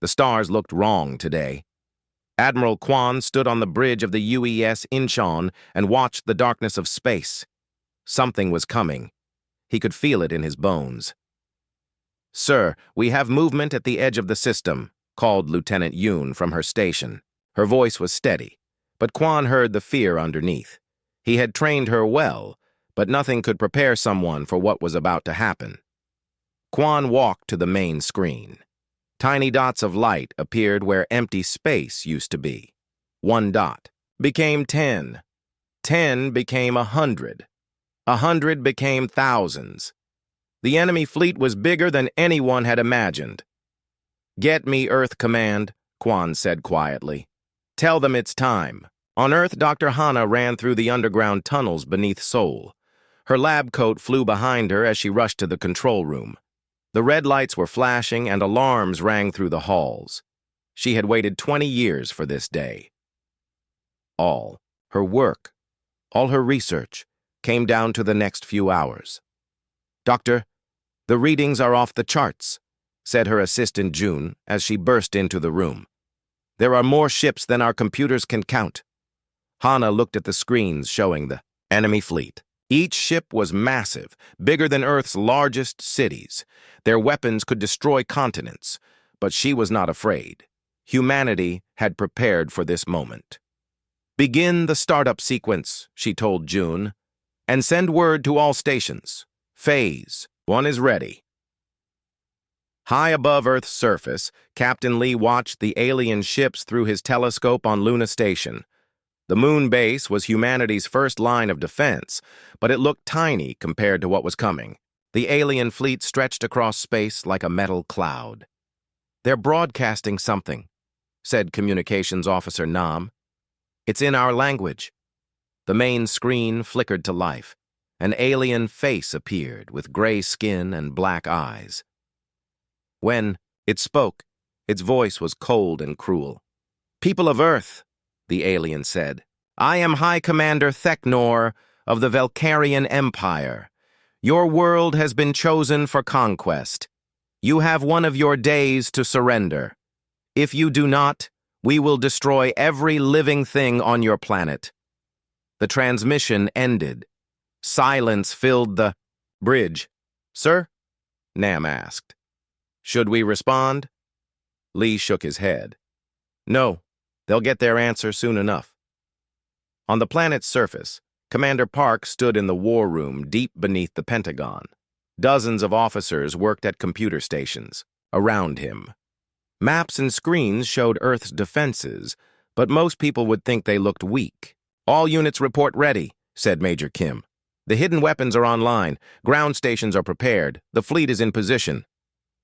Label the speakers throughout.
Speaker 1: The stars looked wrong today. Admiral Quan stood on the bridge of the UES Incheon and watched the darkness of space. Something was coming. He could feel it in his bones. "Sir, we have movement at the edge of the system," called Lieutenant Yoon from her station. Her voice was steady, but Quan heard the fear underneath. He had trained her well, but nothing could prepare someone for what was about to happen. Quan walked to the main screen. Tiny dots of light appeared where empty space used to be. 1 dot became 10. 10 became 100. 100 became thousands. The enemy fleet was bigger than anyone had imagined. "Get me Earth Command," Quan said quietly. "Tell them it's time." On Earth, Dr. Hana ran through the underground tunnels beneath Seoul. Her lab coat flew behind her as she rushed to the control room. The red lights were flashing and alarms rang through the halls. She had waited 20 years for this day. All her work, all her research, came down to the next few hours. "Doctor, the readings are off the charts," said her assistant June as she burst into the room. "There are more ships than our computers can count." Hana looked at the screens showing the enemy fleet. Each ship was massive, bigger than Earth's largest cities. Their weapons could destroy continents, but she was not afraid. Humanity had prepared for this moment. "Begin the startup sequence," she told June, "and send word to all stations. Phase 1 is ready." High above Earth's surface, Captain Lee watched the alien ships through his telescope on Luna Station. The moon base was humanity's first line of defense, but it looked tiny compared to what was coming. The alien fleet stretched across space like a metal cloud. "They're broadcasting something," said Communications Officer Nam. "It's in our language." The main screen flickered to life. An alien face appeared with gray skin and black eyes. When it spoke, its voice was cold and cruel. "People of Earth," the alien said, "I am High Commander Theknor of the Velkarian Empire. Your world has been chosen for conquest. You have one of your days to surrender. If you do not, we will destroy every living thing on your planet." The transmission ended. Silence filled the bridge. "Sir?" Nam asked. "Should we respond?" Lee shook his head. "No. They'll get their answer soon enough." On the planet's surface, Commander Park stood in the war room deep beneath the Pentagon. Dozens of officers worked at computer stations around him. Maps and screens showed Earth's defenses, but most people would think they looked weak. "All units report ready," said Major Kim. "The hidden weapons are online. Ground stations are prepared. The fleet is in position."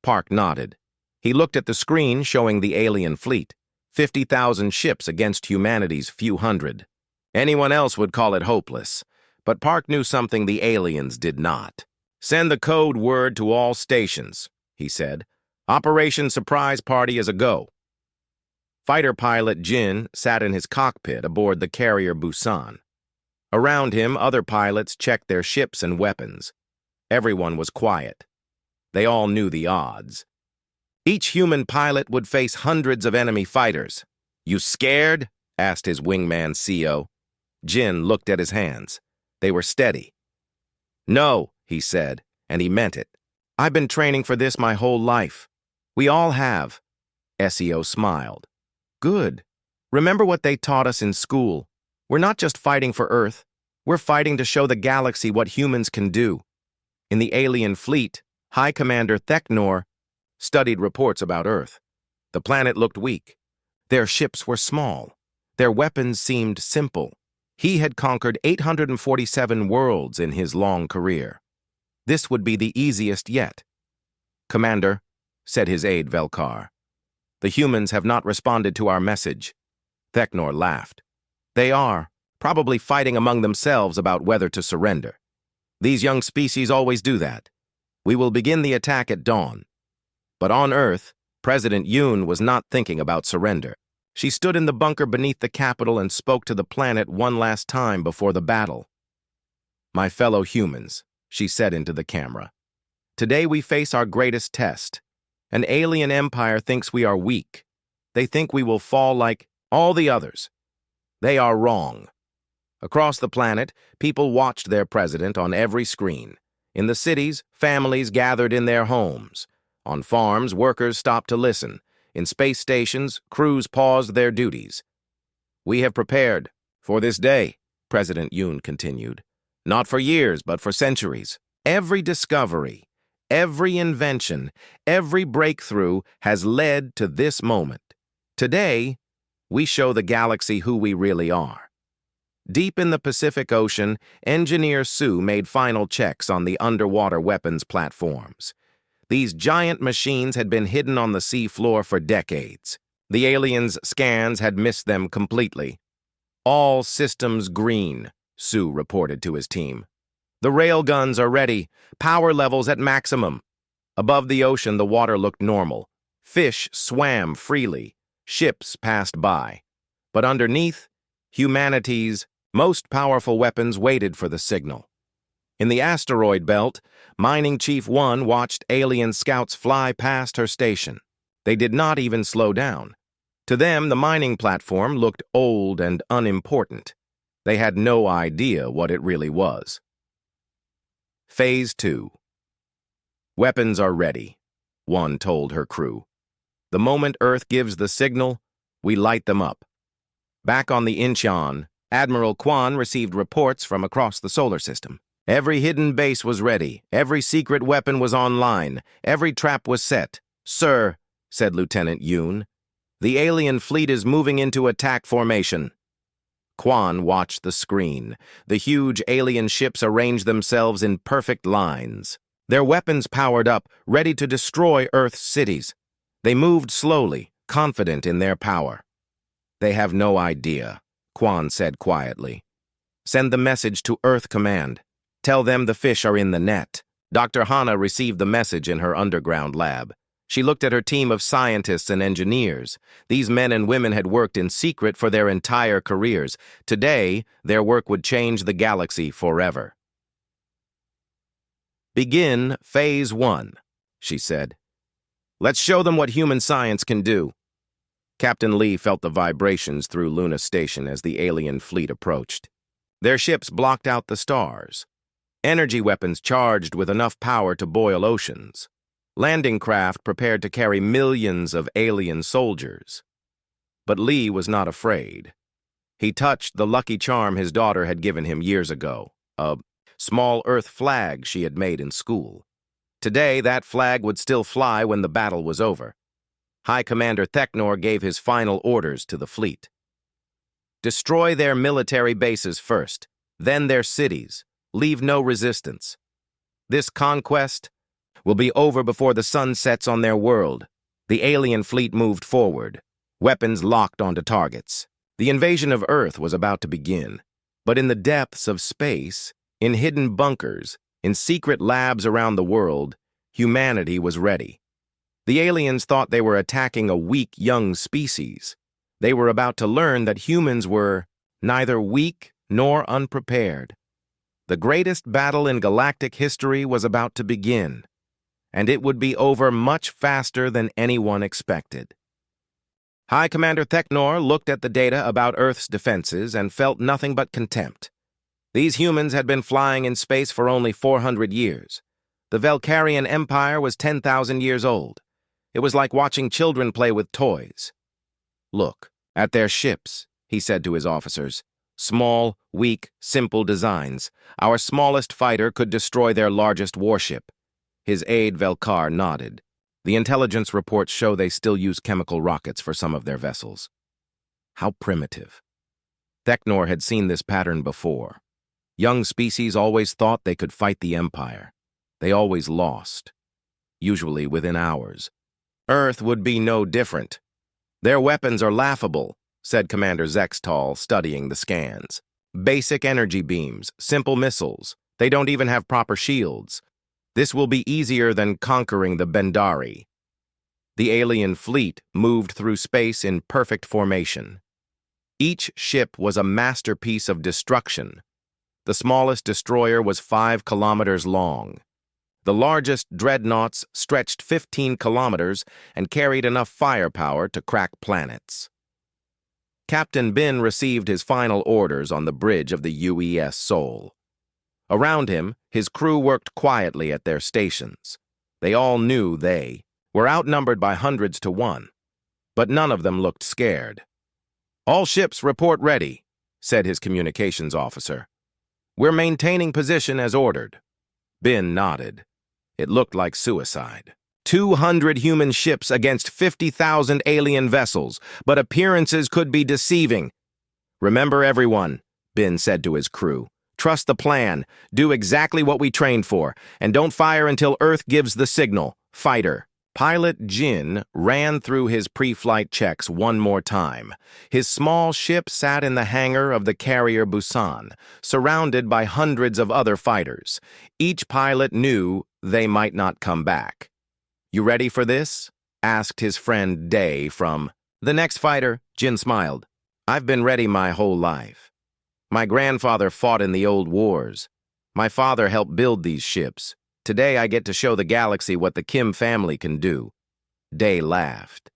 Speaker 1: Park nodded. He looked at the screen showing the alien fleet. 50,000 ships against humanity's few hundred. Anyone else would call it hopeless, but Park knew something the aliens did not. "Send the code word to all stations," he said. "Operation Surprise Party is a go." Fighter pilot Jin sat in his cockpit aboard the carrier Busan. Around him, other pilots checked their ships and weapons. Everyone was quiet. They all knew the odds. Each human pilot would face hundreds of enemy fighters. "You scared?" asked his wingman CO. Jin looked at his hands. They were steady. "No," he said, and he meant it. "I've been training for this my whole life. We all have." SEO smiled. "Good. Remember what they taught us in school. We're not just fighting for Earth. We're fighting to show the galaxy what humans can do." In the alien fleet, High Commander Theknor studied reports about Earth. The planet looked weak. Their ships were small. Their weapons seemed simple. He had conquered 847 worlds in his long career. This would be the easiest yet. "Commander," said his aide Velkar, "the humans have not responded to our message." Theknor laughed. "They are, probably fighting among themselves about whether to surrender. These young species always do that. We will begin the attack at dawn." But on Earth, President Yoon was not thinking about surrender. She stood in the bunker beneath the Capitol and spoke to the planet one last time before the battle. "My fellow humans," she said into the camera, "today we face our greatest test. An alien empire thinks we are weak. They think we will fall like all the others. They are wrong. Across the planet, people watched their president on every screen. In the cities, families gathered in their homes. On farms, workers stopped to listen. In space stations, crews paused their duties. We have prepared for this day, President Yoon continued. Not for years, but for centuries. Every discovery, every invention, every breakthrough has led to this moment. Today, we show the galaxy who we really are. Deep in the Pacific Ocean, Engineer Sue made final checks on the underwater weapons platforms. These giant machines had been hidden on the sea floor for decades. The aliens' scans had missed them completely. All systems green, Sue reported to his team. The railguns are ready, power levels at maximum. Above the ocean, the water looked normal. Fish swam freely. Ships passed by. But underneath, humanity's most powerful weapons waited for the signal. In the asteroid belt, Mining Chief 1 watched alien scouts fly past her station. They did not even slow down. To them, the mining platform looked old and unimportant. They had no idea what it really was. Phase 2. Weapons are ready, 1 told her crew. The moment Earth gives the signal, we light them up. Back on the Incheon, Admiral Kwan received reports from across the solar system. Every hidden base was ready, every secret weapon was online, every trap was set. Sir, said Lieutenant Yoon, the alien fleet is moving into attack formation. Kwan watched the screen. The huge alien ships arranged themselves in perfect lines. Their weapons powered up, ready to destroy Earth's cities. They moved slowly, confident in their power. They have no idea, Kwan said quietly. Send the message to Earth Command. Tell them the fish are in the net. Dr. Hana received the message in her underground lab. She looked at her team of scientists and engineers. These men and women had worked in secret for their entire careers. Today, their work would change the galaxy forever. Begin Phase 1, she said. Let's show them what human science can do. Captain Lee felt the vibrations through Luna Station as the alien fleet approached. Their ships blocked out the stars. Energy weapons charged with enough power to boil oceans. Landing craft prepared to carry millions of alien soldiers. But Lee was not afraid. He touched the lucky charm his daughter had given him years ago, a small Earth flag she had made in school. Today, that flag would still fly when the battle was over. High Commander Theknor gave his final orders to the fleet. Destroy their military bases first, then their cities. Leave no resistance. This conquest will be over before the sun sets on their world. The alien fleet moved forward, weapons locked onto targets. The invasion of Earth was about to begin. But in the depths of space, in hidden bunkers, in secret labs around the world, humanity was ready. The aliens thought they were attacking a weak young species. They were about to learn that humans were neither weak nor unprepared. The greatest battle in galactic history was about to begin, and it would be over much faster than anyone expected. High Commander Theknor looked at the data about Earth's defenses and felt nothing but contempt. These humans had been flying in space for only 400 years. The Velkarian Empire was 10,000 years old. It was like watching children play with toys. Look at their ships, he said to his officers. Small, weak, simple designs. Our smallest fighter could destroy their largest warship. His aide Velkar nodded. The intelligence reports show they still use chemical rockets for some of their vessels. How primitive. Theknor had seen this pattern before. Young species always thought they could fight the Empire. They always lost, usually within hours. Earth would be no different. Their weapons are laughable, said Commander Zextal, studying the scans. Basic energy beams, simple missiles. They don't even have proper shields. This will be easier than conquering the Bendari. The alien fleet moved through space in perfect formation. Each ship was a masterpiece of destruction. The smallest destroyer was 5 kilometers long. The largest dreadnoughts stretched 15 kilometers and carried enough firepower to crack planets. Captain Bin received his final orders on the bridge of the UES Sol. Around him, his crew worked quietly at their stations. They all knew they were outnumbered by hundreds to one, but none of them looked scared. "All ships report ready," said his communications officer. "We're maintaining position as ordered." Bin nodded. It looked like suicide. 200 human ships against 50,000 alien vessels, but appearances could be deceiving. "Remember, everyone," Bin said to his crew. "Trust the plan, do exactly what we trained for, and don't fire until Earth gives the signal. Fighter." Pilot Jin ran through his pre-flight checks one more time. His small ship sat in the hangar of the carrier Busan, surrounded by hundreds of other fighters. Each pilot knew they might not come back. "You ready for this?" asked his friend Day from "The Next Fighter." Jin smiled. "I've been ready my whole life. My grandfather fought in the old wars. My father helped build these ships. Today I get to show the galaxy what the Kim family can do." Day laughed.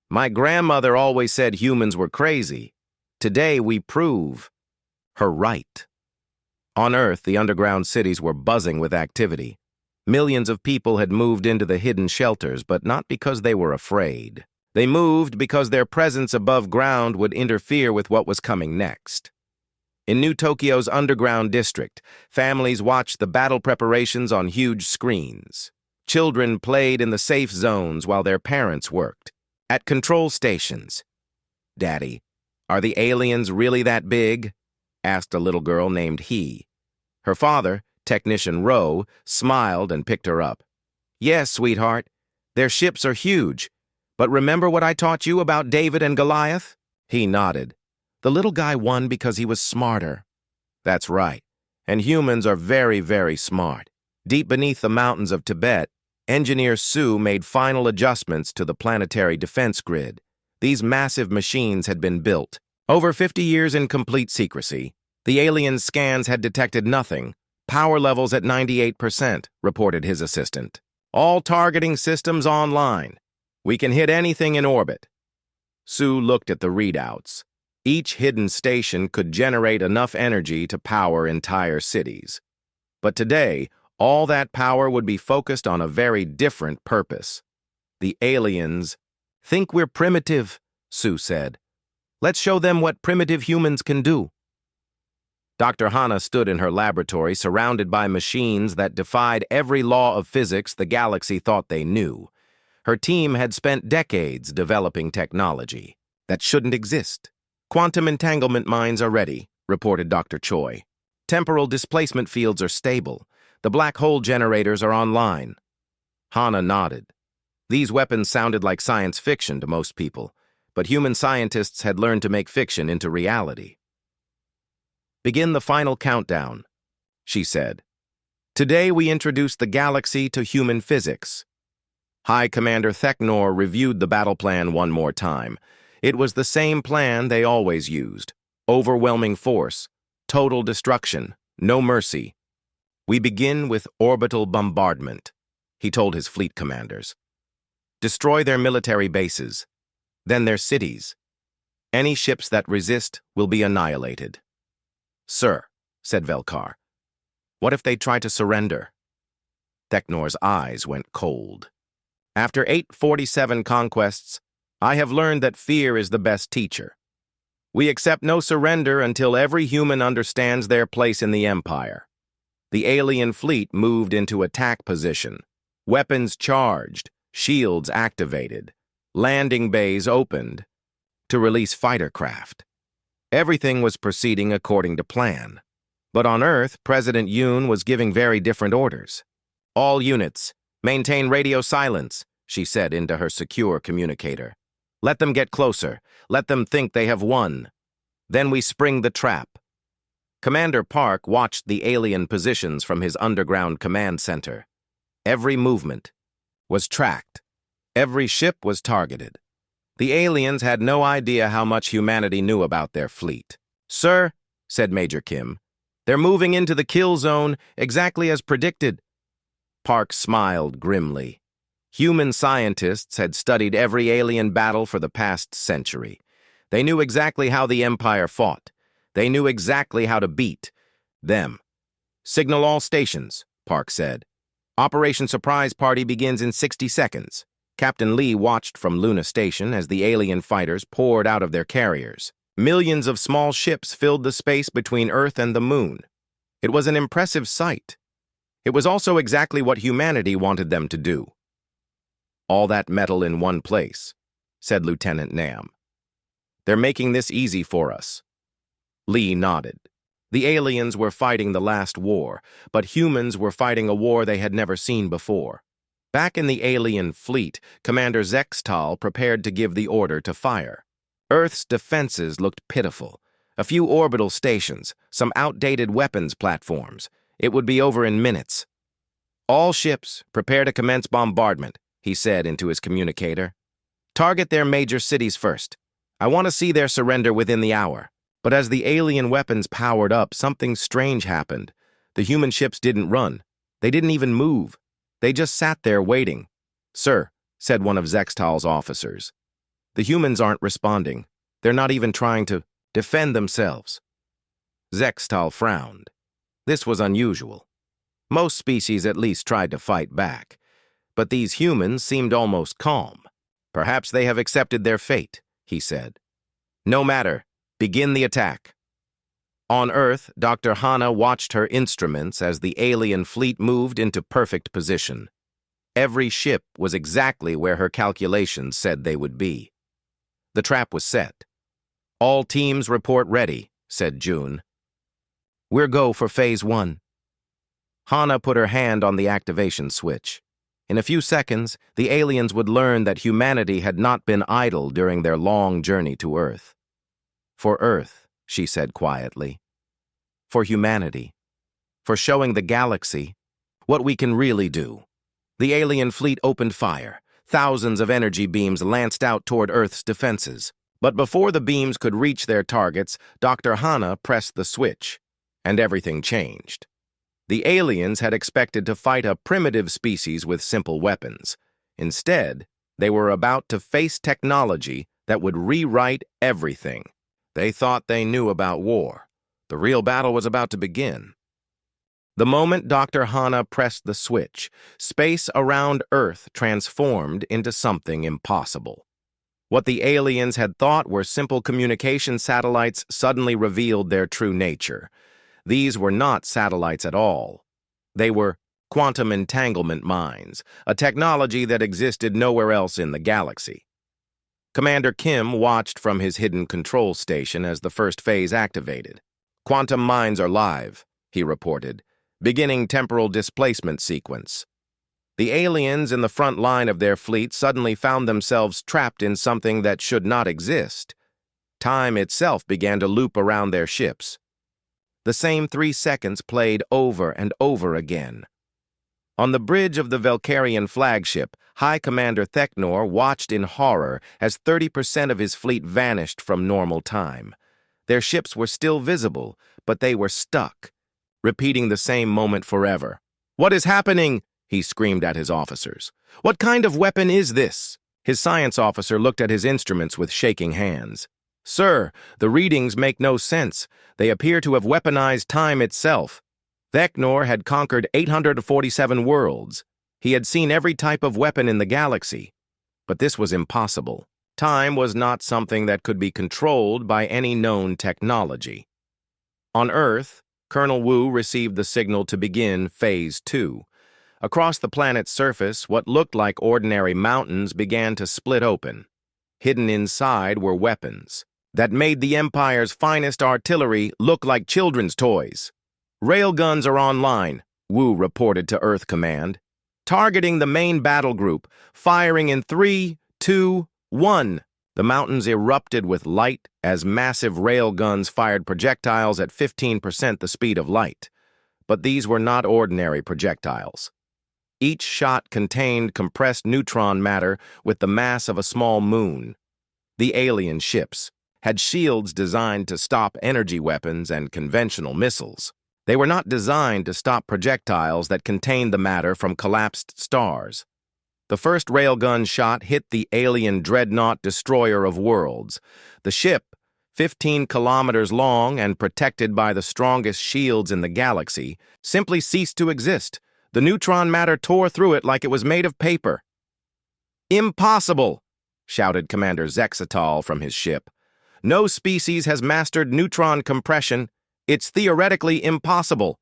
Speaker 1: "My grandmother always said humans were crazy. Today we prove her right." On Earth, the underground cities were buzzing with activity. Millions of people had moved into the hidden shelters, but not because they were afraid. They moved because their presence above ground would interfere with what was coming next. In New Tokyo's underground district, families watched the battle preparations on huge screens. Children played in the safe zones while their parents worked. At control stations, "Daddy, are the aliens really that big?" asked a little girl named He. Her father, Technician Rowe, smiled and picked her up. "Yes, sweetheart, their ships are huge. But remember what I taught you about David and Goliath?" He nodded. "The little guy won because he was smarter." "That's right. And humans are very, very smart." Deep beneath the mountains of Tibet, Engineer Su made final adjustments to the planetary defense grid. These massive machines had been built. Over 50 years in complete secrecy, the alien scans had detected nothing. "Power levels at 98%, reported his assistant. "All targeting systems online. We can hit anything in orbit." Su looked at the readouts. Each hidden station could generate enough energy to power entire cities. But today, all that power would be focused on a very different purpose. The aliens think we're primitive, Su said. "Let's show them what primitive humans can do." Dr. Hana stood in her laboratory surrounded by machines that defied every law of physics the galaxy thought they knew. Her team had spent decades developing technology that shouldn't exist. "Quantum entanglement mines are ready," reported Dr. Choi. "Temporal displacement fields are stable. The black hole generators are online." Hana nodded. These weapons sounded like science fiction to most people, but human scientists had learned to make fiction into reality. "Begin the final countdown," she said. "Today we introduce the galaxy to human physics." High Commander Theknor reviewed the battle plan one more time. It was the same plan they always used. Overwhelming force, total destruction, no mercy. "We begin with orbital bombardment," he told his fleet commanders. "Destroy their military bases, then their cities. Any ships that resist will be annihilated." "Sir," said Velkar, "what if they try to surrender?" Theknor's eyes went cold. "After 847 conquests, I have learned that fear is the best teacher. We accept no surrender until every human understands their place in the Empire." The alien fleet moved into attack position. Weapons charged, shields activated, landing bays opened to release fighter craft. Everything was proceeding according to plan. But on Earth, President Yoon was giving very different orders. "All units, maintain radio silence," she said into her secure communicator. "Let them get closer. Let them think they have won. Then we spring the trap." Commander Park watched the alien positions from his underground command center. Every movement was tracked. Every ship was targeted. The aliens had no idea how much humanity knew about their fleet. "Sir," said Major Kim, "they're moving into the kill zone exactly as predicted." Park smiled grimly. Human scientists had studied every alien battle for the past century. They knew exactly how the Empire fought. They knew exactly how to beat them. "Signal all stations," Park said. "Operation Surprise Party begins in 60 seconds. Captain Lee watched from Luna Station as the alien fighters poured out of their carriers. Millions of small ships filled the space between Earth and the Moon. It was an impressive sight. It was also exactly what humanity wanted them to do. "All that metal in one place," said Lieutenant Nam. "They're making this easy for us." Lee nodded. The aliens were fighting the last war, but humans were fighting a war they had never seen before. Back in the alien fleet, Commander Zextal prepared to give the order to fire. Earth's defenses looked pitiful. A few orbital stations, some outdated weapons platforms. It would be over in minutes. "All ships, prepare to commence bombardment," he said into his communicator. "Target their major cities first. I want to see their surrender within the hour." But as the alien weapons powered up, something strange happened. The human ships didn't run. They didn't even move. They just sat there waiting. "Sir," said one of Zextal's officers, "the humans aren't responding. They're not even trying to defend themselves." Zextal frowned. This was unusual. Most species at least tried to fight back. But these humans seemed almost calm. "Perhaps they have accepted their fate," he said. "No matter. Begin the attack." On Earth, Dr. Hana watched her instruments as the alien fleet moved into perfect position. Every ship was exactly where her calculations said they would be. The trap was set. "All teams report ready," said June. "We're go for Phase 1. Hana put her hand on the activation switch. In a few seconds, the aliens would learn that humanity had not been idle during their long journey to Earth. "For Earth," she said quietly. "For humanity. For showing the galaxy what we can really do." The alien fleet opened fire. Thousands of energy beams lanced out toward Earth's defenses. But before the beams could reach their targets, Dr. Hana pressed the switch, and everything changed. The aliens had expected to fight a primitive species with simple weapons. Instead, they were about to face technology that would rewrite everything. They thought they knew about war. The real battle was about to begin. The moment Dr. Hana pressed the switch, space around Earth transformed into something impossible. What the aliens had thought were simple communication satellites suddenly revealed their true nature. These were not satellites at all. They were quantum entanglement mines, a technology that existed nowhere else in the galaxy. Commander Kim watched from his hidden control station as the first phase activated. "Quantum mines are live," he reported, "beginning temporal displacement sequence." The aliens in the front line of their fleet suddenly found themselves trapped in something that should not exist. Time itself began to loop around their ships. The same 3 seconds played over and over again. On the bridge of the Valkyrian flagship, High Commander Theknor watched in horror as 30% of his fleet vanished from normal time. Their ships were still visible, but they were stuck, repeating the same moment forever. "What is happening?" he screamed at his officers. "What kind of weapon is this?" His science officer looked at his instruments with shaking hands. "Sir, the readings make no sense. They appear to have weaponized time itself." Theknor had conquered 847 worlds. He had seen every type of weapon in the galaxy. But this was impossible. Time was not something that could be controlled by any known technology. On Earth, Colonel Wu received the signal to begin Phase 2. Across the planet's surface, what looked like ordinary mountains began to split open. Hidden inside were weapons that made the Empire's finest artillery look like children's toys. "Railguns are online," Wu reported to Earth Command. "Targeting the main battle group, firing in 3, 2, 1. The mountains erupted with light as massive railguns fired projectiles at 15% the speed of light. But these were not ordinary projectiles. Each shot contained compressed neutron matter with the mass of a small moon. The alien ships had shields designed to stop energy weapons and conventional missiles. They were not designed to stop projectiles that contained the matter from collapsed stars. The first railgun shot hit the alien dreadnought destroyer of worlds. The ship, 15 kilometers long and protected by the strongest shields in the galaxy, simply ceased to exist. The neutron matter tore through it like it was made of paper. "Impossible!" shouted Commander Zexatal from his ship. "No species has mastered neutron compression. It's theoretically impossible."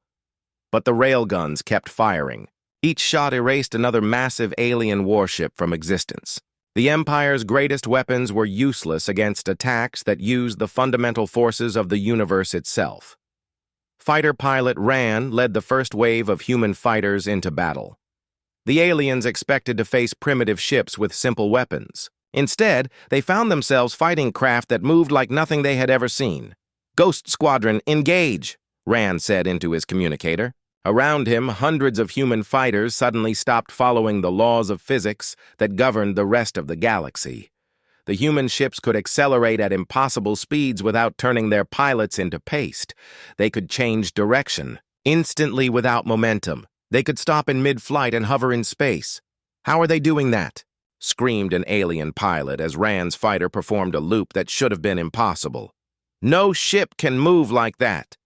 Speaker 1: But the railguns kept firing. Each shot erased another massive alien warship from existence. The Empire's greatest weapons were useless against attacks that used the fundamental forces of the universe itself. Fighter pilot Ran led the first wave of human fighters into battle. The aliens expected to face primitive ships with simple weapons. Instead, they found themselves fighting craft that moved like nothing they had ever seen. "Ghost Squadron, engage!" Ran said into his communicator. Around him, hundreds of human fighters suddenly stopped following the laws of physics that governed the rest of the galaxy. The human ships could accelerate at impossible speeds without turning their pilots into paste. They could change direction, instantly without momentum. They could stop in mid-flight and hover in space. "How are they doing that?" screamed an alien pilot as Ran's fighter performed a loop that should have been impossible. "No ship can move like that."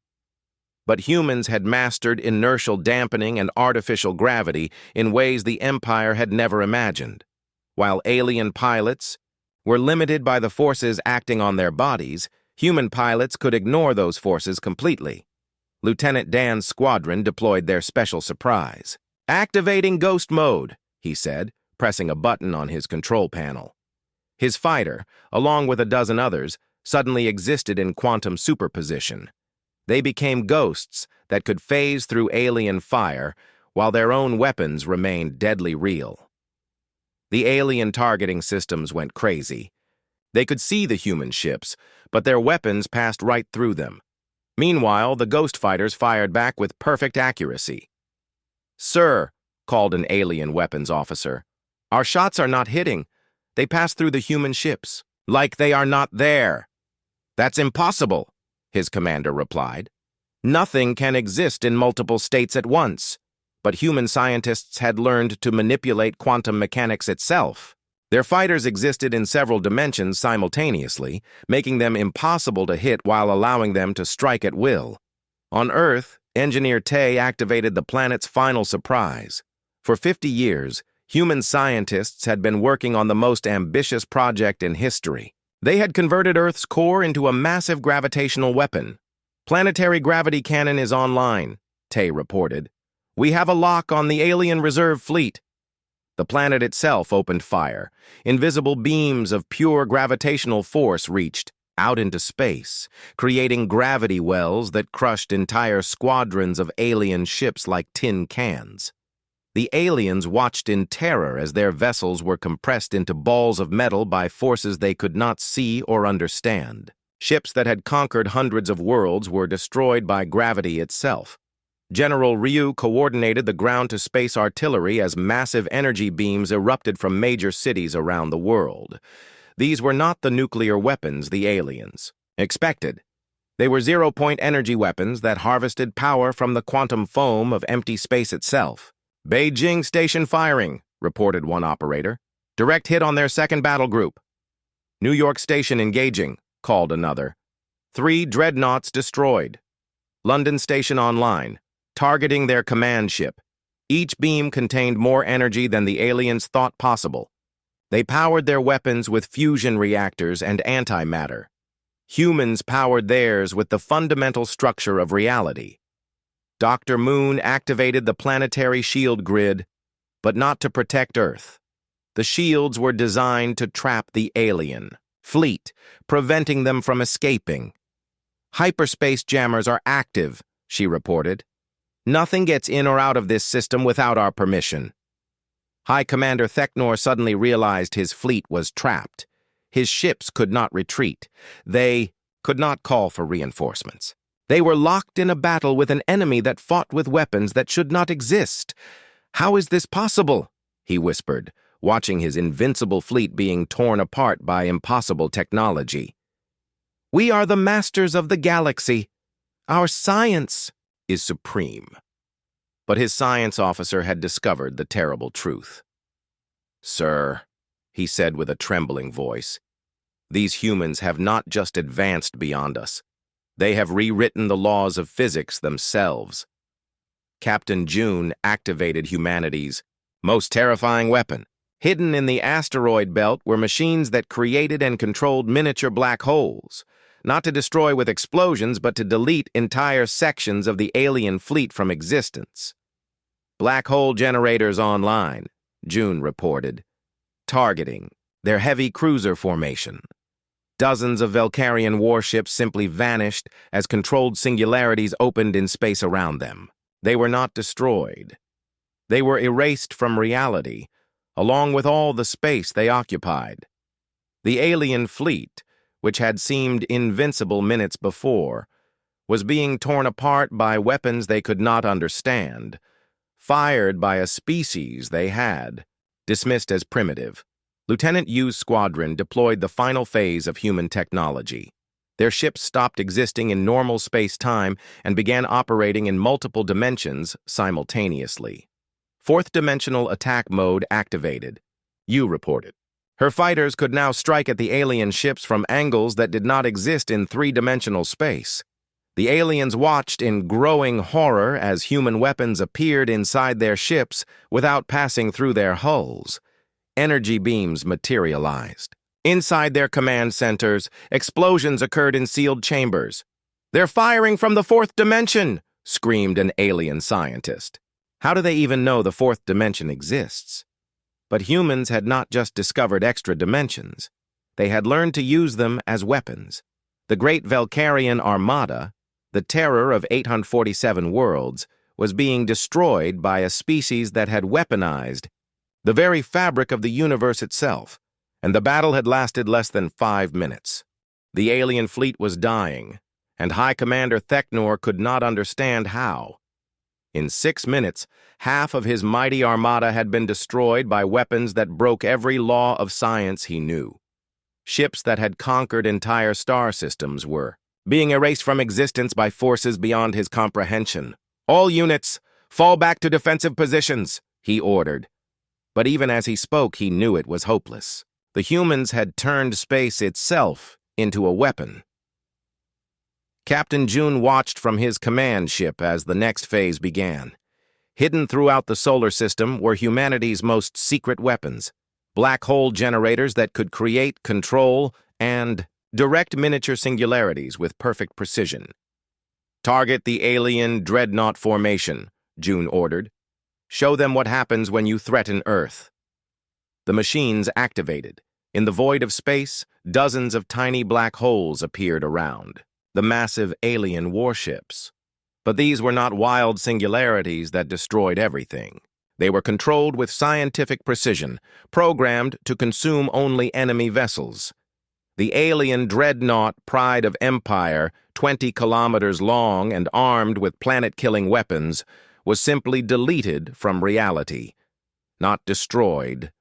Speaker 1: But humans had mastered inertial dampening and artificial gravity in ways the Empire had never imagined. While alien pilots were limited by the forces acting on their bodies, human pilots could ignore those forces completely. Lieutenant Dan's squadron deployed their special surprise. "Activating ghost mode," he said, pressing a button on his control panel. His fighter, along with a dozen others, suddenly existed in quantum superposition. They became ghosts that could phase through alien fire, while their own weapons remained deadly real. The alien targeting systems went crazy. They could see the human ships, but their weapons passed right through them. Meanwhile, the ghost fighters fired back with perfect accuracy. "Sir," called an alien weapons officer, "our shots are not hitting. They pass through the human ships, like they are not there." "That's impossible," his commander replied. "Nothing can exist in multiple states at once." But human scientists had learned to manipulate quantum mechanics itself. Their fighters existed in several dimensions simultaneously, making them impossible to hit while allowing them to strike at will. On Earth, Engineer Tay activated the planet's final surprise. For 50 years, human scientists had been working on the most ambitious project in history. They had converted Earth's core into a massive gravitational weapon. "Planetary gravity cannon is online," Tay reported. "We have a lock on the alien reserve fleet." The planet itself opened fire. Invisible beams of pure gravitational force reached out into space, creating gravity wells that crushed entire squadrons of alien ships like tin cans. The aliens watched in terror as their vessels were compressed into balls of metal by forces they could not see or understand. Ships that had conquered hundreds of worlds were destroyed by gravity itself. General Ryu coordinated the ground-to-space artillery as massive energy beams erupted from major cities around the world. These were not the nuclear weapons the aliens expected. They were zero-point energy weapons that harvested power from the quantum foam of empty space itself. "Beijing station firing," reported one operator. "Direct hit on their second battle group." "New York station engaging," called another. 3 dreadnoughts destroyed. "London station online, targeting their command ship." Each beam contained more energy than the aliens thought possible. They powered their weapons with fusion reactors and antimatter. Humans powered theirs with the fundamental structure of reality. Dr. Moon activated the planetary shield grid, but not to protect Earth. The shields were designed to trap the alien fleet, preventing them from escaping. "Hyperspace jammers are active," she reported. "Nothing gets in or out of this system without our permission." High Commander Theknor suddenly realized his fleet was trapped. His ships could not retreat. They could not call for reinforcements. They were locked in a battle with an enemy that fought with weapons that should not exist. "How is this possible?" he whispered, watching his invincible fleet being torn apart by impossible technology. "We are the masters of the galaxy. Our science is supreme. But his science officer had discovered the terrible truth. "Sir," he said with a trembling voice, "these humans have not just advanced beyond us. They have rewritten the laws of physics themselves." Captain June activated humanity's most terrifying weapon. Hidden in the asteroid belt were machines that created and controlled miniature black holes, not to destroy with explosions, but to delete entire sections of the alien fleet from existence. "Black hole generators online," June reported, targeting their heavy cruiser formation. Dozens of Valkyrian warships simply vanished as controlled singularities opened in space around them. They were not destroyed. They were erased from reality, along with all the space they occupied. The alien fleet, which had seemed invincible minutes before, was being torn apart by weapons they could not understand, fired by a species they had dismissed as primitive. Lieutenant Yu's squadron deployed the final phase of human technology. Their ships stopped existing in normal space-time and began operating in multiple dimensions simultaneously. Fourth-dimensional attack mode activated, Yu reported. Her fighters could now strike at the alien ships from angles that did not exist in three-dimensional space. The aliens watched in growing horror as human weapons appeared inside their ships without passing through their hulls. Energy beams materialized. Inside their command centers, explosions occurred in sealed chambers. "They're firing from the fourth dimension!" screamed an alien scientist. How do they even know the fourth dimension exists? But humans had not just discovered extra dimensions. They had learned to use them as weapons. The great Valkyrian armada, the terror of 847 worlds, was being destroyed by a species that had weaponized the very fabric of the universe itself, and the battle had lasted less than 5 minutes. The alien fleet was dying, and High Commander Theknor could not understand how. In 6 minutes, half of his mighty armada had been destroyed by weapons that broke every law of science he knew. Ships that had conquered entire star systems were being erased from existence by forces beyond his comprehension. "All units, fall back to defensive positions," he ordered. But even as he spoke, he knew it was hopeless. The humans had turned space itself into a weapon. Captain June watched from his command ship as the next phase began. Hidden throughout the solar system were humanity's most secret weapons, black hole generators that could create, control, and direct miniature singularities with perfect precision. "Target the alien dreadnought formation," June ordered. "Show them what happens when you threaten Earth." The machines activated. In the void of space, dozens of tiny black holes appeared around. The massive alien warships. But these were not wild singularities that destroyed everything. They were controlled with scientific precision, programmed to consume only enemy vessels. The alien dreadnought Pride of Empire, 20 kilometers long and armed with planet-killing weapons, was simply deleted from reality. Not destroyed.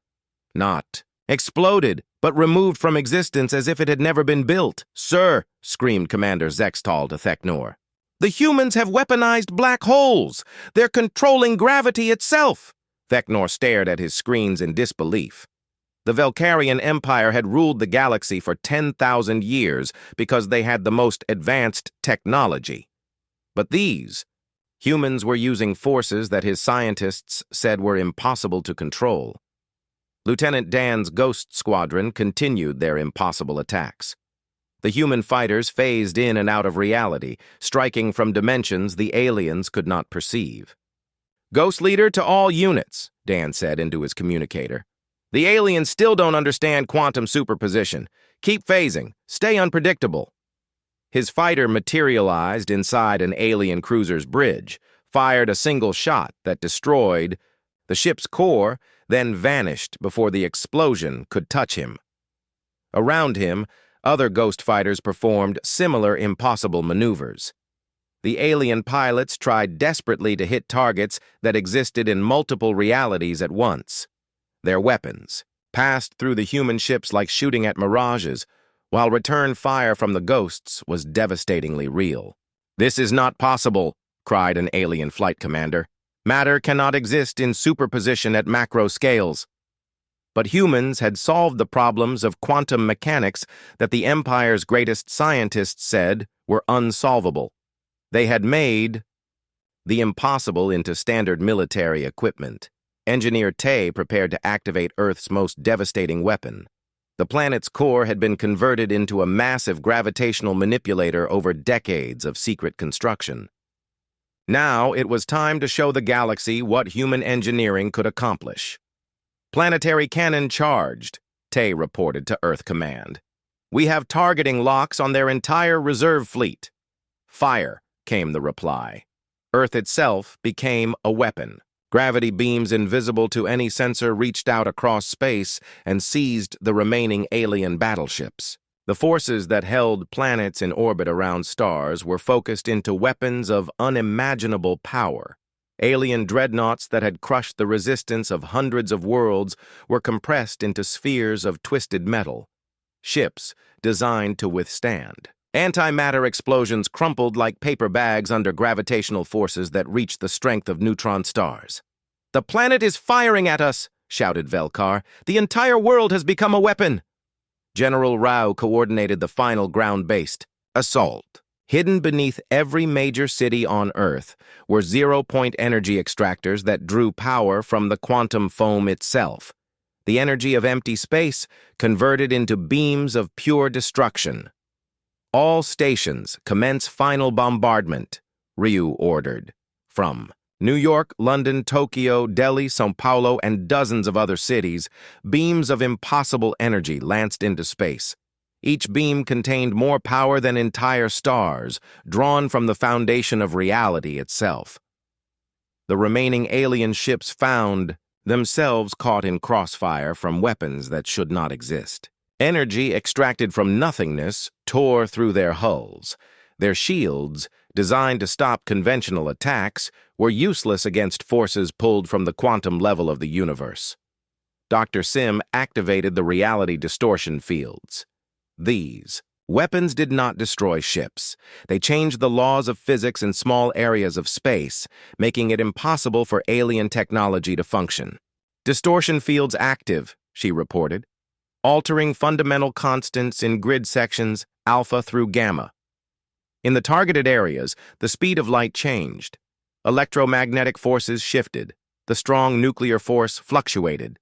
Speaker 1: Not exploded, but removed from existence as if it had never been built. "Sir," screamed Commander Zextal to Theknor, "the humans have weaponized black holes! They're controlling gravity itself!" Theknor stared at his screens in disbelief. The Valkyrian Empire had ruled the galaxy for 10,000 years because they had the most advanced technology. But these humans were using forces that his scientists said were impossible to control. Lieutenant Dan's Ghost Squadron continued their impossible attacks. The human fighters phased in and out of reality, striking from dimensions the aliens could not perceive. "Ghost Leader to all units," Dan said into his communicator. "The aliens still don't understand quantum superposition. Keep phasing. Stay unpredictable." His fighter materialized inside an alien cruiser's bridge, fired a single shot that destroyed the ship's core, then vanished before the explosion could touch him. Around him, other ghost fighters performed similar impossible maneuvers. The alien pilots tried desperately to hit targets that existed in multiple realities at once. Their weapons passed through the human ships like shooting at mirages, while return fire from the ghosts was devastatingly real. "This is not possible," cried an alien flight commander. Matter cannot exist in superposition at macro scales. But humans had solved the problems of quantum mechanics that the Empire's greatest scientists said were unsolvable. They had made the impossible into standard military equipment. Engineer Tay prepared to activate Earth's most devastating weapon. The planet's core had been converted into a massive gravitational manipulator over decades of secret construction. Now it was time to show the galaxy what human engineering could accomplish. Planetary cannon charged, Tay reported to Earth Command. We have targeting locks on their entire reserve fleet. Fire, came the reply. Earth itself became a weapon. Gravity beams invisible to any sensor reached out across space and seized the remaining alien battleships. The forces that held planets in orbit around stars were focused into weapons of unimaginable power. Alien dreadnoughts that had crushed the resistance of hundreds of worlds were compressed into spheres of twisted metal. Ships designed to withstand. Antimatter explosions crumpled like paper bags under gravitational forces that reached the strength of neutron stars. "The planet is firing at us," shouted Velkar. "The entire world has become a weapon." General Rao coordinated the final ground-based assault. Hidden beneath every major city on Earth were zero-point energy extractors that drew power from the quantum foam itself. The energy of empty space converted into beams of pure destruction. "All stations commence final bombardment," Ryu ordered. From New York, London, Tokyo, Delhi, São Paulo, and dozens of other cities, beams of impossible energy lanced into space. Each beam contained more power than entire stars, drawn from the foundation of reality itself. The remaining alien ships found themselves caught in crossfire from weapons that should not exist. Energy extracted from nothingness tore through their hulls. Their shields, designed to stop conventional attacks, were useless against forces pulled from the quantum level of the universe. Dr. Sim activated the reality distortion fields. These weapons did not destroy ships. They changed the laws of physics in small areas of space, making it impossible for alien technology to function. "Distortion fields active," she reported, altering fundamental constants in grid sections alpha through gamma. In the targeted areas, the speed of light changed. Electromagnetic forces shifted. The strong nuclear force fluctuated.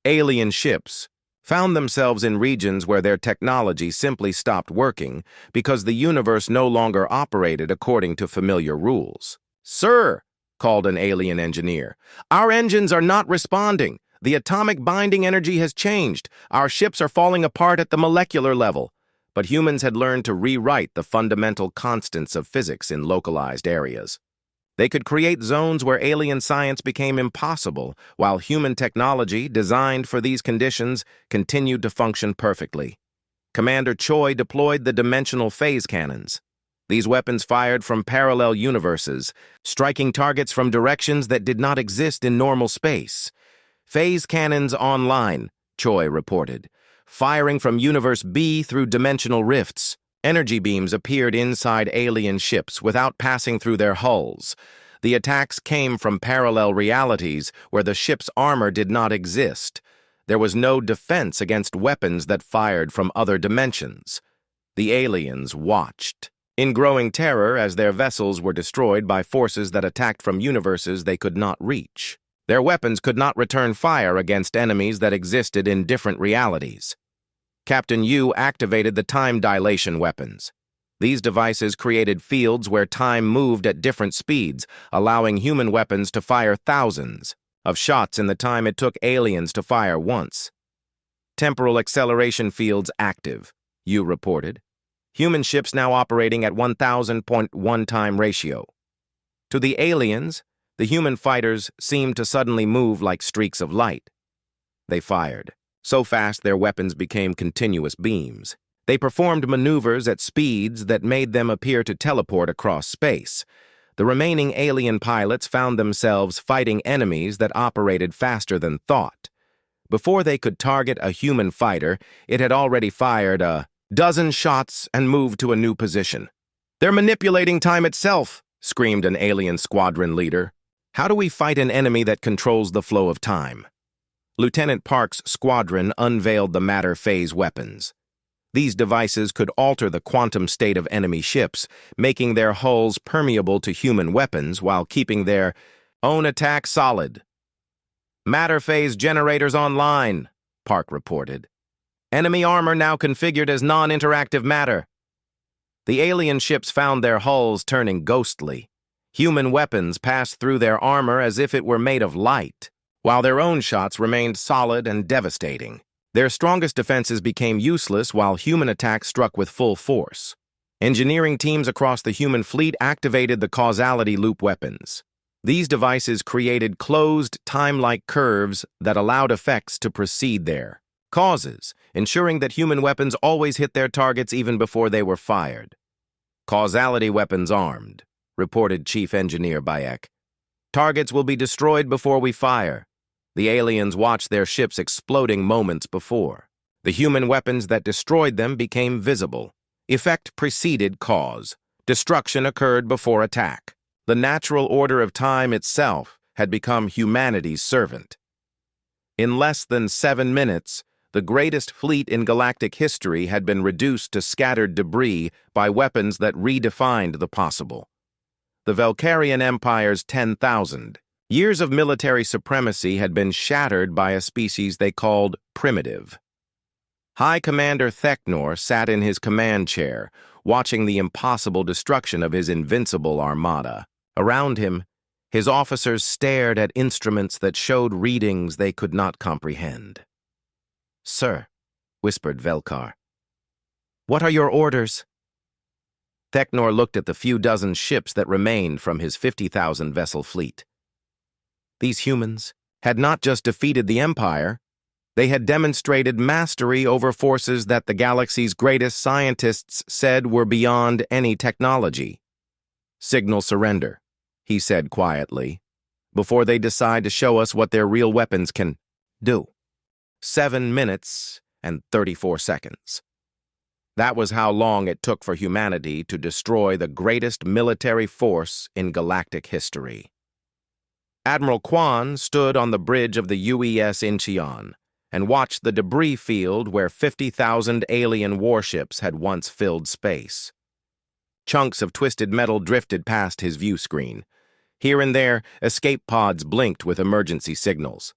Speaker 1: Alien ships found themselves in regions where their technology simply stopped working because the universe no longer operated according to familiar rules. "Sir," called an alien engineer, "our engines are not responding. The atomic binding energy has changed. Our ships are falling apart at the molecular level." But humans had learned to rewrite the fundamental constants of physics in localized areas. They could create zones where alien science became impossible, while human technology, designed for these conditions, continued to function perfectly. Commander Choi deployed the dimensional phase cannons. These weapons fired from parallel universes, striking targets from directions that did not exist in normal space. "Phase cannons online," Choi reported, firing from Universe B through dimensional rifts. Energy beams appeared inside alien ships without passing through their hulls. The attacks came from parallel realities where the ship's armor did not exist. There was no defense against weapons that fired from other dimensions. The aliens watched, in growing terror as their vessels were destroyed by forces that attacked from universes they could not reach. Their weapons could not return fire against enemies that existed in different realities. Captain Yu activated the time dilation weapons. These devices created fields where time moved at different speeds, allowing human weapons to fire thousands of shots in the time it took aliens to fire once. "Temporal acceleration fields active," Yu reported. "Human ships now operating at 1,000.1 time ratio." To the aliens, the human fighters seemed to suddenly move like streaks of light. They fired. So fast their weapons became continuous beams. They performed maneuvers at speeds that made them appear to teleport across space. The remaining alien pilots found themselves fighting enemies that operated faster than thought. Before they could target a human fighter, it had already fired a dozen shots and moved to a new position. "They're manipulating time itself," screamed an alien squadron leader. "How do we fight an enemy that controls the flow of time?" Lieutenant Park's squadron unveiled the matter phase weapons. These devices could alter the quantum state of enemy ships, making their hulls permeable to human weapons while keeping their own attack solid. "Matter phase generators online," Park reported. "Enemy armor now configured as non-interactive matter." The alien ships found their hulls turning ghostly. Human weapons passed through their armor as if it were made of light, while their own shots remained solid and devastating. Their strongest defenses became useless while human attacks struck with full force. Engineering teams across the human fleet activated the causality loop weapons. These devices created closed, time-like curves that allowed effects to precede their causes, ensuring that human weapons always hit their targets even before they were fired. "Causality weapons armed," reported Chief Engineer Bayek. "Targets will be destroyed before we fire." The aliens watched their ships exploding moments before. The human weapons that destroyed them became visible. Effect preceded cause. Destruction occurred before attack. The natural order of time itself had become humanity's servant. In less than 7 minutes, the greatest fleet in galactic history had been reduced to scattered debris by weapons that redefined the possible. The Valkyrian Empire's 10,000 years of military supremacy had been shattered by a species they called primitive. High Commander Theknor sat in his command chair, watching the impossible destruction of his invincible armada. Around him, his officers stared at instruments that showed readings they could not comprehend. "Sir," whispered Velkar, "what are your orders?" Theknor looked at the few dozen ships that remained from his 50,000-vessel fleet. These humans had not just defeated the Empire, they had demonstrated mastery over forces that the galaxy's greatest scientists said were beyond any technology. "Signal surrender," he said quietly, "before they decide to show us what their real weapons can do." 7 minutes and 34 seconds. That was how long it took for humanity to destroy the greatest military force in galactic history. Admiral Kwan stood on the bridge of the UES Incheon and watched the debris field where 50,000 alien warships had once filled space. Chunks of twisted metal drifted past his view screen. Here and there, escape pods blinked with emergency signals.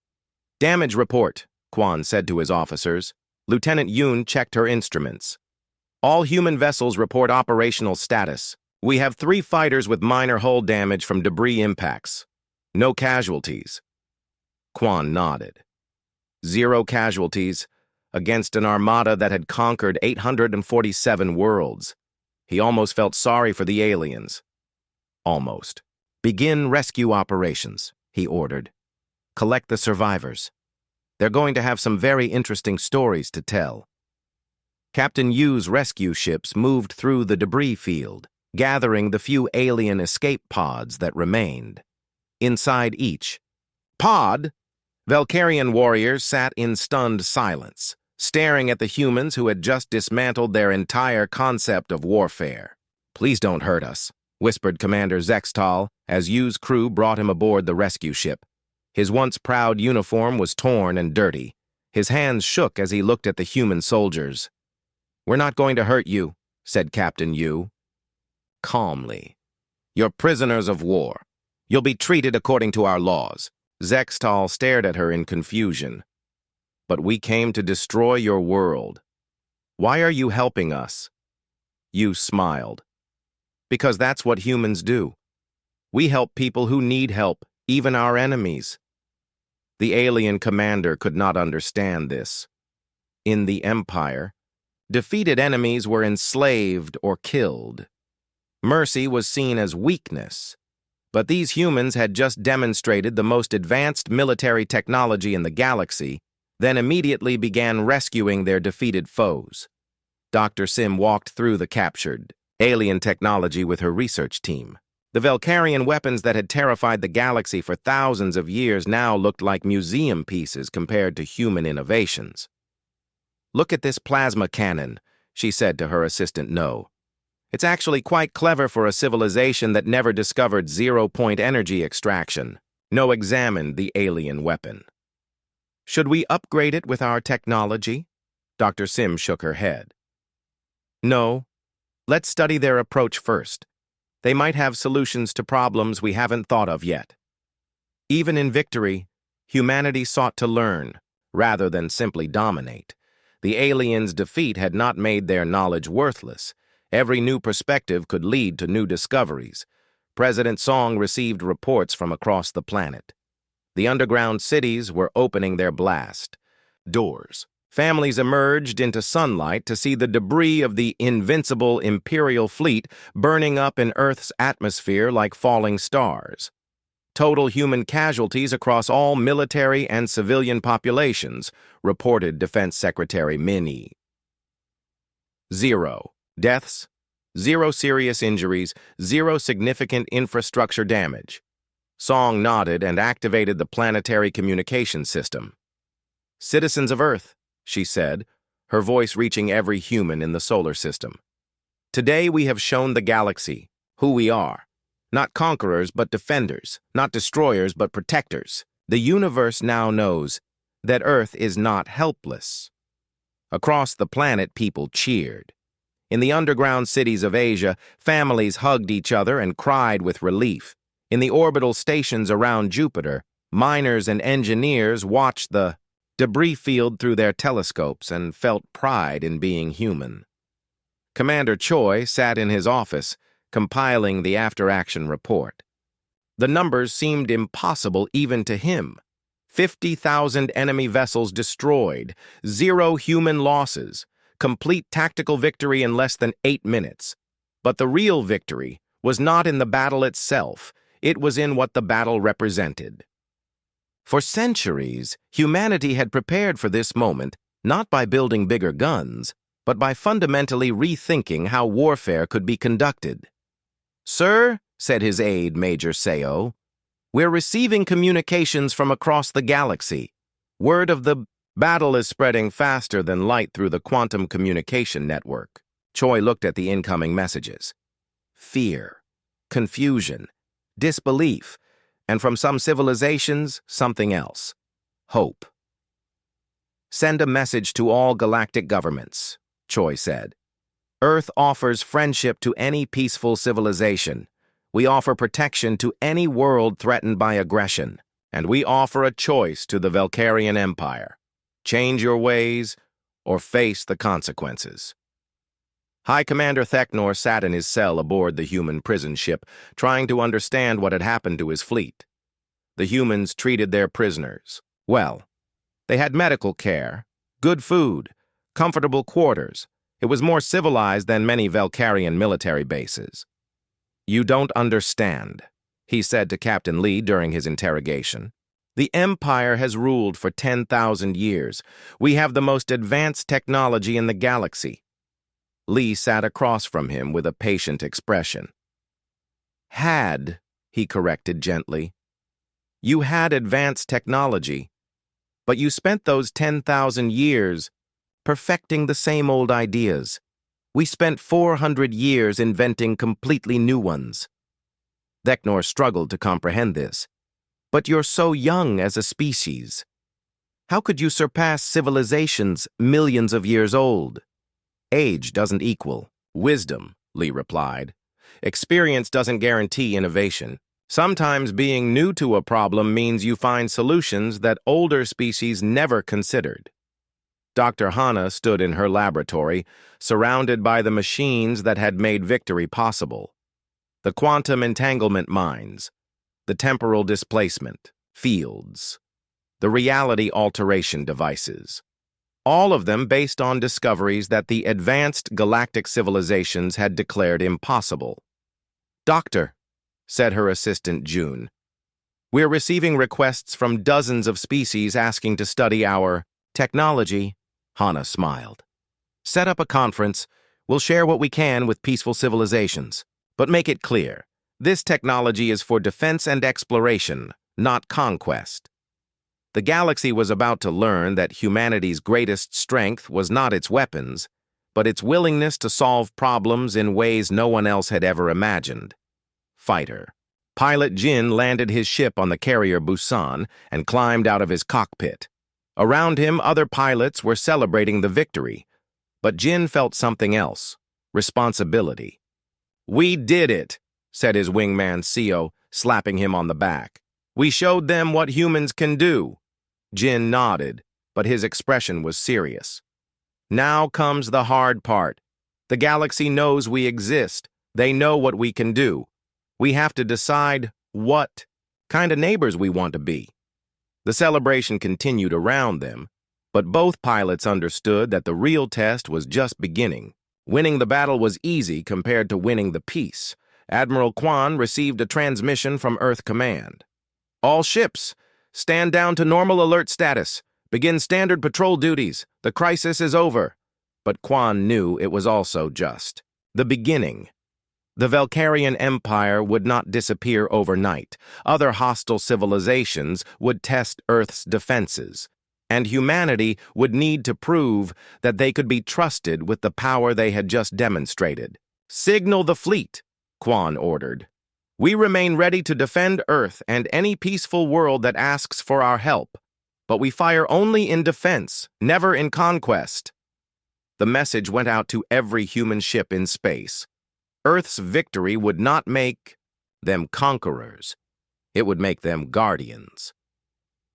Speaker 1: "Damage report," Kwan said to his officers. Lieutenant Yoon checked her instruments. "All human vessels report operational status. We have 3 fighters with minor hull damage from debris impacts. No casualties." Kwan nodded. 0 casualties against an armada that had conquered 847 worlds. He almost felt sorry for the aliens. Almost. "Begin rescue operations," he ordered. "Collect the survivors. They're going to have some very interesting stories to tell." Captain Yu's rescue ships moved through the debris field, gathering the few alien escape pods that remained. Inside each pod, Valkyrian warriors sat in stunned silence, staring at the humans who had just dismantled their entire concept of warfare. "Please don't hurt us," whispered Commander Zextal as Yu's crew brought him aboard the rescue ship. His once proud uniform was torn and dirty. His hands shook as he looked at the human soldiers. "We're not going to hurt you," said Captain Yu. Calmly. "You're prisoners of war. You'll be treated according to our laws." Zextal stared at her in confusion. "But we came to destroy your world. Why are you helping us?" Yu smiled. "Because that's what humans do. We help people who need help, even our enemies." The alien commander could not understand this. In the Empire, defeated enemies were enslaved or killed. Mercy was seen as weakness. But these humans had just demonstrated the most advanced military technology in the galaxy, then immediately began rescuing their defeated foes. Dr. Sim walked through the captured alien technology with her research team. The Valkyrian weapons that had terrified the galaxy for thousands of years now looked like museum pieces compared to human innovations. "Look at this plasma cannon," she said to her assistant No. It's actually quite clever for a civilization that never discovered zero-point energy extraction. No examined the alien weapon. Should we upgrade it with our technology? Dr. Sim shook her head. No. Let's study their approach first. They might have solutions to problems we haven't thought of yet. Even in victory, humanity sought to learn, rather than simply dominate. The aliens' defeat had not made their knowledge worthless. Every new perspective could lead to new discoveries. President Song received reports from across the planet. The underground cities were opening their blast doors. Families emerged into sunlight to see the debris of the invincible Imperial fleet burning up in Earth's atmosphere like falling stars. Total human casualties across all military and civilian populations, reported Defense Secretary Min Yi. 0 deaths, 0 serious injuries, 0 significant infrastructure damage. Song nodded and activated the planetary communication system. Citizens of Earth, she said, her voice reaching every human in the solar system. Today we have shown the galaxy who we are. Not conquerors, but defenders. Not destroyers, but protectors. The universe now knows that Earth is not helpless. Across the planet, people cheered. In the underground cities of Asia, families hugged each other and cried with relief. In the orbital stations around Jupiter, miners and engineers watched the debris field through their telescopes and felt pride in being human. Commander Choi sat in his office, compiling the after-action report. The numbers seemed impossible even to him. 50,000 enemy vessels destroyed, 0 human losses, complete tactical victory in less than 8 minutes. But the real victory was not in the battle itself, it was in what the battle represented. For centuries, humanity had prepared for this moment not by building bigger guns, but by fundamentally rethinking how warfare could be conducted. "Sir," said his aide, Major Seo, "we're receiving communications from across the galaxy. Word of the battle is spreading faster than light through the quantum communication network." Choi looked at the incoming messages. Fear, confusion, disbelief, and from some civilizations, something else. Hope. "Send a message to all galactic governments," Choi said. "Earth offers friendship to any peaceful civilization. We offer protection to any world threatened by aggression. And we offer a choice to the Valkyrian Empire. Change your ways or face the consequences." High Commander Theknor sat in his cell aboard the human prison ship, trying to understand what had happened to his fleet. The humans treated their prisoners well. They had medical care, good food, comfortable quarters. It was more civilized than many Valkyrian military bases. "You don't understand," he said to Captain Lee during his interrogation. "The Empire has ruled for 10,000 years. We have the most advanced technology in the galaxy." Lee sat across from him with a patient expression. "Had," he corrected gently. "You had advanced technology, but you spent those 10,000 years perfecting the same old ideas. We spent 400 years inventing completely new ones." Theknor struggled to comprehend this. "But you're so young as a species. How could you surpass civilizations millions of years old?" "Age doesn't equal wisdom," Lee replied. "Experience doesn't guarantee innovation. Sometimes being new to a problem means you find solutions that older species never considered." Dr. Hana stood in her laboratory, surrounded by the machines that had made victory possible. The quantum entanglement mines, the temporal displacement fields, the reality alteration devices. All of them based on discoveries that the advanced galactic civilizations had declared impossible. "Doctor," said her assistant June, "we're receiving requests from dozens of species asking to study our technology." Hana smiled. "Set up a conference. We'll share what we can with peaceful civilizations. But make it clear, this technology is for defense and exploration, not conquest." The galaxy was about to learn that humanity's greatest strength was not its weapons, but its willingness to solve problems in ways no one else had ever imagined. Fighter. Pilot Jin landed his ship on the carrier Busan and climbed out of his cockpit. Around him, other pilots were celebrating the victory, but Jin felt something else: responsibility. "We did it," said his wingman Seo, slapping him on the back. "We showed them what humans can do." Jin nodded, but his expression was serious. "Now comes the hard part. The galaxy knows we exist. They know what we can do. We have to decide what kind of neighbors we want to be." The celebration continued around them, but both pilots understood that the real test was just beginning. Winning the battle was easy compared to winning the peace. Admiral Kwan received a transmission from Earth Command. "All ships, stand down to normal alert status. Begin standard patrol duties. The crisis is over." But Kwan knew it was also just the beginning. The Valkyrian Empire would not disappear overnight. Other hostile civilizations would test Earth's defenses, and humanity would need to prove that they could be trusted with the power they had just demonstrated. "Signal the fleet," Kwan ordered. "We remain ready to defend Earth and any peaceful world that asks for our help, but we fire only in defense, never in conquest." The message went out to every human ship in space. Earth's victory would not make them conquerors. It would make them guardians.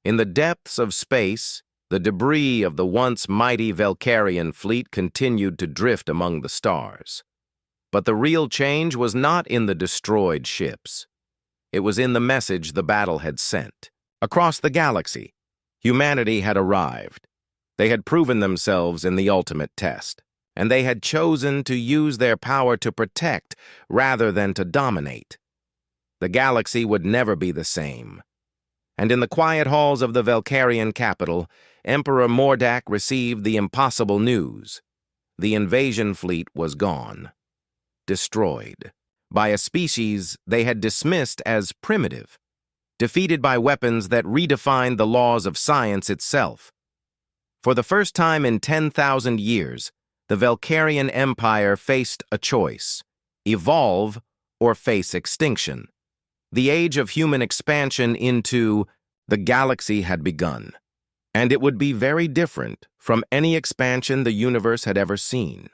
Speaker 1: In the depths of space, the debris of the once mighty Valkyrian fleet continued to drift among the stars. But the real change was not in the destroyed ships. It was in the message the battle had sent. Across the galaxy, humanity had arrived. They had proven themselves in the ultimate test, and they had chosen to use their power to protect rather than to dominate. The galaxy would never be the same. And in the quiet halls of the Valkyrian capital, Emperor Mordak received the impossible news. The invasion fleet was gone. Destroyed by a species they had dismissed as primitive, defeated by weapons that redefined the laws of science itself. For the first time in 10,000 years, the Valkyrian Empire faced a choice: evolve or face extinction. The age of human expansion into the galaxy had begun, and it would be very different from any expansion the universe had ever seen.